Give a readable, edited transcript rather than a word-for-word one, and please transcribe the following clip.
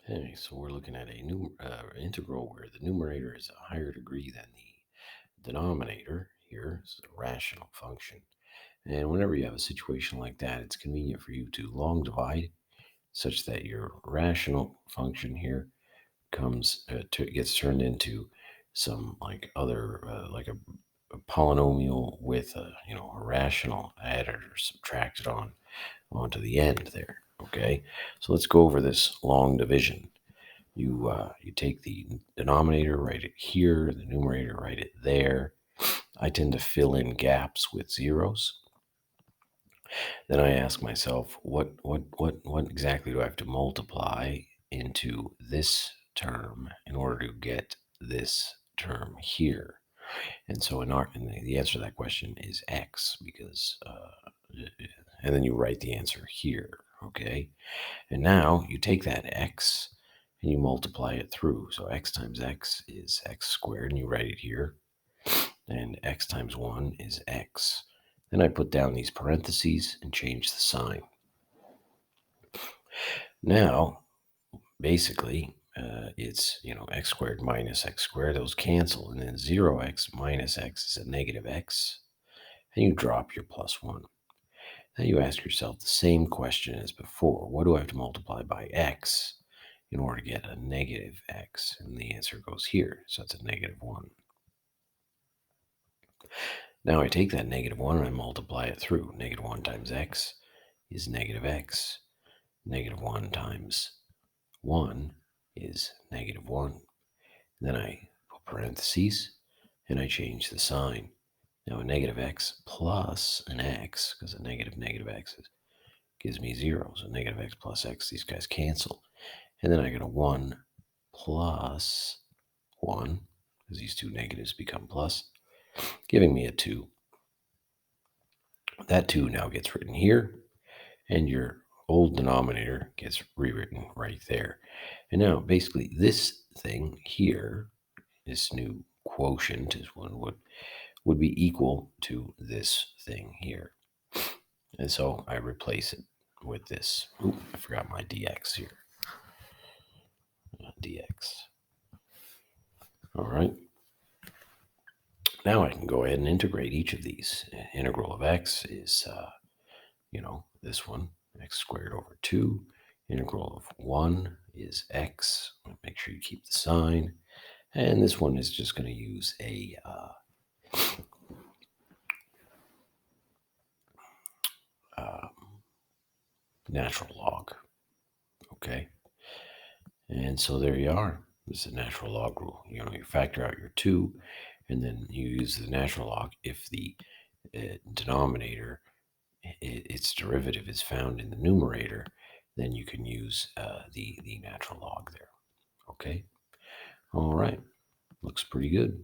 Okay, so we're looking at a new integral where the numerator is a higher degree than the denominator. Here is a rational function. And whenever you have a situation like that, it's convenient for you to long divide such that your rational function here gets turned into some like other like a polynomial with a rational added or subtracted onto the end there. Okay, so let's go over this long division. You take the denominator, write it here, the numerator, write it there. I tend to fill in gaps with zeros. Then I ask myself, what exactly do I have to multiply into this term in order to get this term here? And so the answer to that question is x because and then you write the answer here. Okay. And now you take that x and you multiply it through. So x times x is x squared, and you write it here. And x times 1 is x. Then I put down these parentheses and change the sign. Now, basically, it's, x squared minus x squared. Those cancel. And then 0x minus x is a negative x. And you drop your plus 1. Now you ask yourself the same question as before. What do I have to multiply by x in order to get a negative x? And the answer goes here. So it's a negative 1. Now I take that negative 1 and I multiply it through. Negative 1 times x is negative x. Negative 1 times 1 is negative 1. Then I put parentheses and I change the sign. Now a negative x plus an x, because a negative x gives me 0. So negative x plus x, these guys cancel. And then I get a 1 plus 1, because these two negatives become plus, giving me a 2. That 2 now gets written here, and your old denominator gets rewritten right there. And now, basically, this thing here, this new quotient, as one would be equal to this thing here. And so I replace it with this. Oop, I forgot my dx here. Dx. All right. Now I can go ahead and integrate each of these. Integral of x is, this one, x squared over 2. Integral of 1 is x. Make sure you keep the sign. And this one is just going to use a uh, natural log. Okay. And so there you are. This is a natural log rule. You factor out your 2, and then you use the natural log if the denominator, its derivative is found in the numerator, then you can use the natural log there. Okay. All right. Looks pretty good.